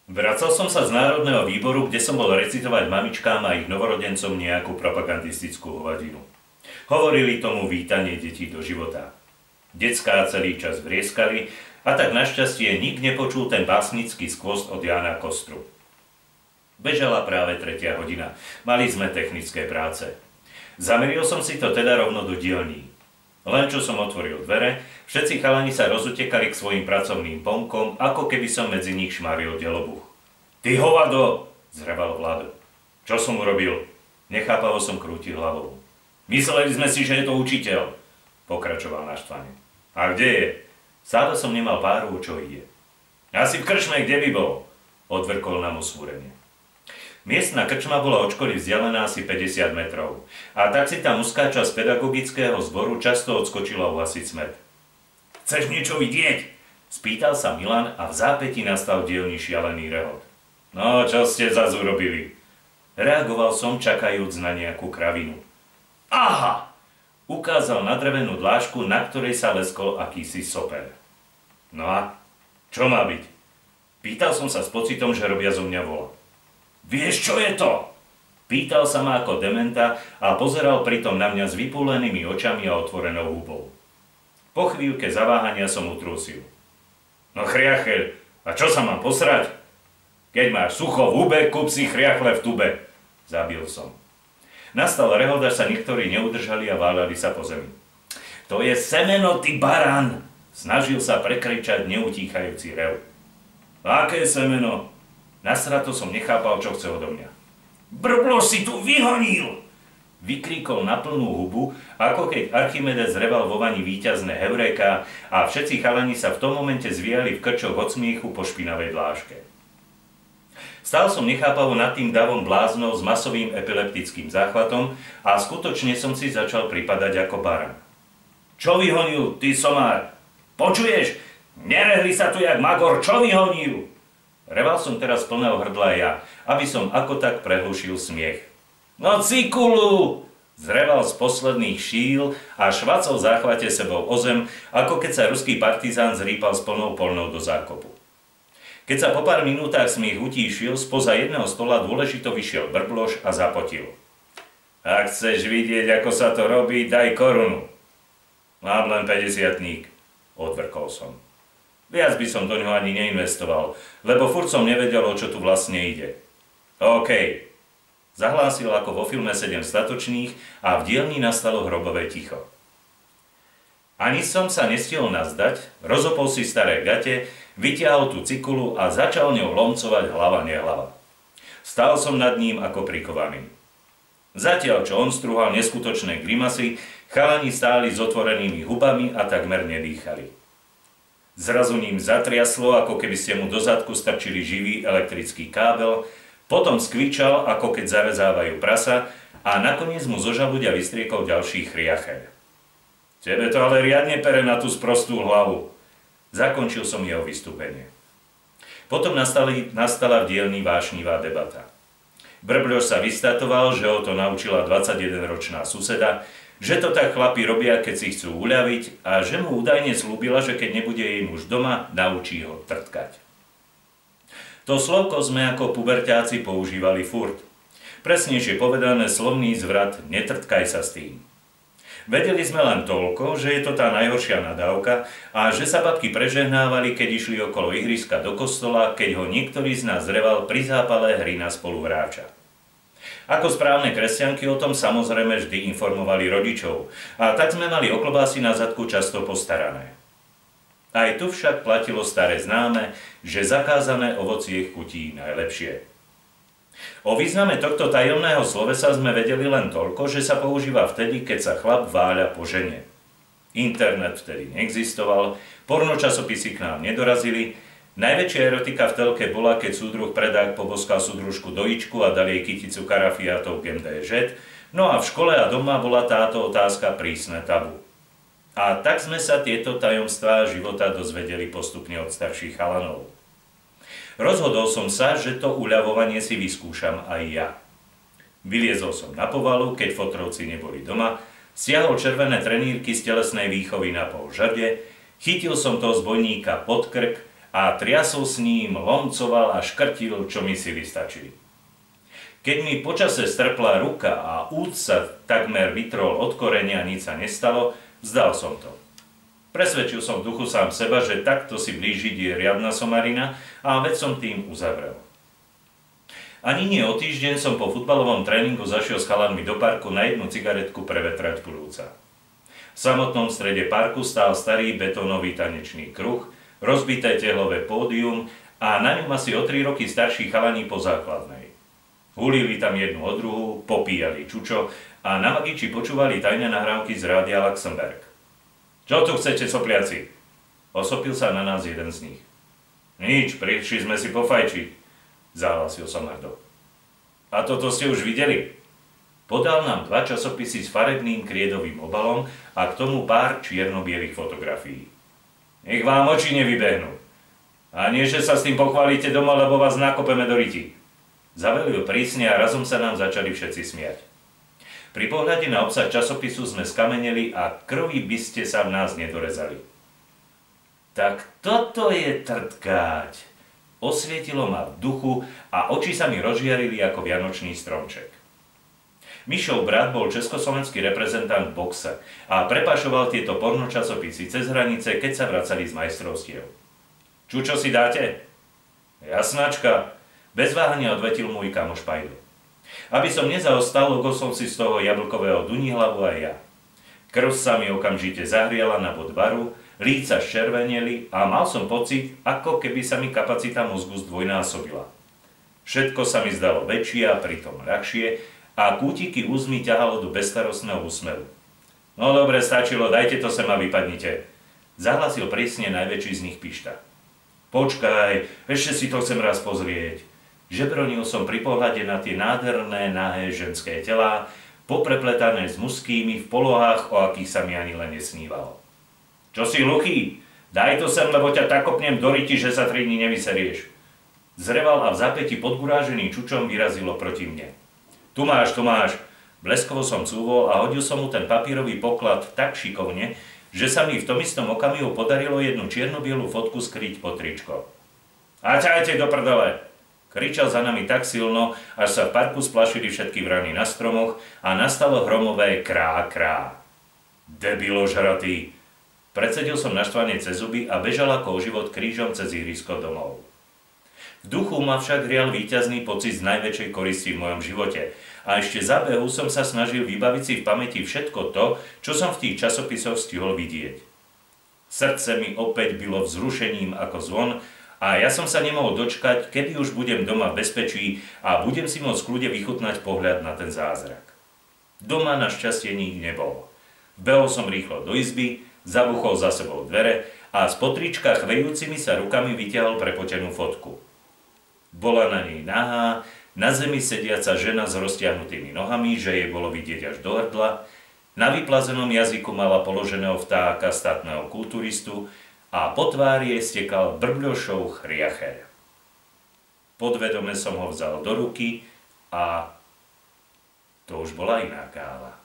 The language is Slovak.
Vracal som sa z Národného výboru, kde som bol recitovať mamičkám a ich novorodencom nejakú propagandistickú hovadinu. Hovorili tomu vítanie detí do života. Decká celý čas vrieskali a tak našťastie nik nepočul ten básnický skvost od Jána Kostru. Bežala práve 3. hodina. Mali sme technické práce. Zameril som si to teda rovno do dielní. Len čo som otvoril dvere, všetci chalani sa rozutekali k svojim pracovným ponkom, ako keby som medzi nich šmaril delobuch. Ty hovado! Zreval Vlado. Čo som urobil? Nechápavo som krútil hlavou. Mysleli sme si, že je to učiteľ, pokračoval naštvane. A kde je? Stále som nemal páru, o čo ide. Asi v krčme, kde by bol, odvrkol nám osúrenie. Miestna krčma bola od školy vzdialená asi 50 metrov a tak si tam uskáča z pedagogického zboru často odskočila uhasiť smet. Chceš niečo vidieť? Spýtal sa Milan a v zápäti nastal dielni šialený rehot. No, čo ste zas urobili? Reagoval som, čakajúc na nejakú kravinu. Aha! Ukázal na drevenú dlášku, na ktorej sa leskol akýsi soper. No a čo má byť? Pýtal som sa s pocitom, že robia zo mňa vola. Vieš, čo je to? Pýtal sa ma ako dementa a pozeral pritom na mňa s vypúlenými očami a otvorenou hubou. Po chvíľke zaváhania som utrúsil. No chriacheľ, a čo sa mám posrať? Keď máš sucho v hube, kúp si chriachle v tube. Zabil som. Nastal rehot, až sa niektorí neudržali a váľali sa po zemi. To je semeno, ty barán! Snažil sa prekričať neutíchajúci rev. Aké semeno? Nasrato som nechápal, čo chce odo mňa. Brblo si tu vyhonil! Vykríkol na plnú hubu, ako keď Archimedes reval vo vani víťazné heuréka a všetci chalani sa v tom momente zvíjali v krčoch od smiechu po špinavej dláške. Stál som nechápavo nad tým davom bláznov s masovým epileptickým záchvatom a skutočne som si začal pripadať ako baran. Čo vyhonil, ty somár? Počuješ? Nerehli sa tu jak magor, čo vyhonil? Reval som teraz plného hrdla ja, aby som ako tak prehlušil smiech. No cikulu! Zreval z posledných šíl a švacol v záchvate sebou o zem, ako keď sa ruský partizán zrýpal s plnou polnou do zákopu. Keď sa po pár minútach smiech utíšil, spoza jedného stola dôležito vyšiel Brbloš a zapotil. Ak chceš vidieť, ako sa to robí, daj korunu. Mám len 50-tník, odvrkol som. Viac by som do ňoho ani neinvestoval, lebo furt som nevedel, o čo tu vlastne ide. OK. Zahlásil ako vo filme 7 statočných a v dielni nastalo hrobové ticho. Ani som sa nestihol nazdať, rozopol si staré gate, vytiahol tú cikulu a začal ňou lomcovať hlava nehlava. Stál som nad ním ako prikovaný. Zatiaľ, čo on strúhal neskutočné grimasy, chalani stáli s otvorenými hubami a takmer nedýchali. Zrazu ním zatriaslo, ako keby ste mu do zadku strčili živý elektrický kábel, potom skvičal, ako keď zarezávajú prasa a nakoniec mu zo žalúďa vystriekol ďalší chriacheľ. Tebe to ale riadne pere na tú sprostú hlavu. Zakončil som jeho vystúpenie. Potom nastala v dielni vášnivá debata. Brbľoš sa vystatoval, že ho to naučila 21-ročná suseda, že to tak chlapi robia, keď si chcú uľaviť a že mu údajne slúbila, že keď nebude jej muž doma, naučí ho trtkať. To slovko sme ako puberťáci používali furt. Presnejšie povedané slovný zvrat netrtkaj sa s tým. Vedeli sme len toľko, že je to tá najhoršia nadávka a že sa babky prežehnávali, keď išli okolo ihriska do kostola, keď ho niektorý z nás reval pri zápale hry na spoluhráča. Ako správne kresťanky o tom samozrejme vždy informovali rodičov a tak sme mali o klobásy na zadku často postarané. Aj tu však platilo staré známe, že zakázané ovocie chutí najlepšie. O význame tohto tajomného slovesa sme vedeli len toľko, že sa používa vtedy, keď sa chlap váľa po žene. Internet vtedy neexistoval, pornočasopisy k nám nedorazili, najväčšia erotika v telke bola, keď súdruh predák poboskal súdružku dojičku a dal jej kyticu karafiátov k MDŽ, no a v škole a doma bola táto otázka prísne tabu. A tak sme sa tieto tajomstvá života dozvedeli postupne od starších chalanov. Rozhodol som sa, že to uľavovanie si vyskúšam aj ja. Vyliezol som na povalu, keď fotrovci neboli doma, stiahol červené trenírky z telesnej výchovy na pol žrde, chytil som toho zbojníka pod krk a triasol s ním, lomcoval a škrtil, čo mi sily stačili. Keď mi počase strpla ruka a út sa takmer vytrol od korenia a nič sa nestalo, vzdal som to. Presvedčil som v duchu sám seba, že takto si blížiť je riadna somarina a veď som tým uzavrel. Ani nie o týždeň som po futbalovom tréningu zašiel s chalanmi do parku na jednu cigaretku prevetrať plúca. V samotnom strede parku stál starý betónový tanečný kruh, rozbité tehlové pódium a na ňom asi o 3 roky starší chalani po základnej. Hulili tam jednu od druhu, popíjali čučo a na Magiči počúvali tajné nahrávky z rádia Luxemburg. Čo tu chcete, sopliaci? Osopil sa na nás jeden z nich. Nič, prišli sme si pofajčiť, zahlasil Somardo. A toto ste už videli? Podal nám 2 časopisy s farebným kriedovým obalom a k tomu pár čierno-bielých fotografií. Nech vám oči nevybehnú. A nie, že sa s tým pochválite doma, lebo vás nakopeme do ryti. Zavelil prísne a razom sa nám začali všetci smiať. Pri pohľade na obsah časopisu sme skameneli a krvi by ste sa v nás nedorezali. Tak toto je trtkáť. Osvietilo ma v duchu a oči sa mi rozžiarili ako vianočný stromček. Mišov brat bol československý reprezentant v boxe a prepašoval tieto pornočasopisy cez hranice, keď sa vracali z majstrovstiev. Čo si dáte? Jasnačka, bez váhania odvetil môj kamoš Pajdo. Aby som nezaostal, logol som si z toho jablkového dunihlavu aj ja. Krv sa mi okamžite zahriala na bod varu, líca zčerveneli a mal som pocit, ako keby sa mi kapacita mozgu zdvojnásobila. Všetko sa mi zdalo väčšie a pritom ľahšie a kútiky úst mi ťahalo do bezstarostného úsmevu. No dobre, stačilo, dajte to sem a vypadnite. Zahlasil prísne najväčší z nich Pišta. Počkaj, ešte si to chcem raz pozrieť. Žebronil som pri pohľade na tie nádherné, nahé ženské telá, poprepletané s mužskými v polohách, o akých sa mi ani len nesnívalo. Čo si hluchý? Daj to sem, lebo ťa tak kopnem do ryti, že sa 3 dní nevyserieš. Zreval a v zápäti podgurážený čučom vyrazilo proti mne. Tu máš. Bleskovo som cúvol a hodil som mu ten papírový poklad tak šikovne, že sa mi v tom istom okamihu podarilo jednu čierno-bielu fotku skryť pod tričko. A ťajte do prdele! Kričal za nami tak silno, až sa v parku splašili všetky vrany na stromoch a nastalo hromové krá. Debilo žratý! Predsedil som naštvane cez zuby a bežal ako o život krížom cez ihrisko domov. V duchu ma však rial víťazný pocit z najväčšej koristi v mojom živote a ešte za behu som sa snažil vybaviť si v pamäti všetko to, čo som v tých časopisoch stihol vidieť. Srdce mi opäť bylo vzrušením ako zvon a ja som sa nemohol dočkať, kedy už budem doma v bezpečí a budem si môcť kľude vychutnať pohľad na ten zázrak. Doma našťastie nik nebol. Behol som rýchlo do izby, zabuchol za sebou dvere a z potrička chvejúcimi sa rukami vytiahol prepotenú fotku. Bola na nej nahá, na zemi sediaca žena s roztiahnutými nohami, že jej bolo vidieť až do hrdla, na vyplazenom jazyku mala položeného vtáka statného kulturistu a po tvári jej stekal brbľošov chriacher. Podvedome som ho vzal do ruky a to už bola iná káva.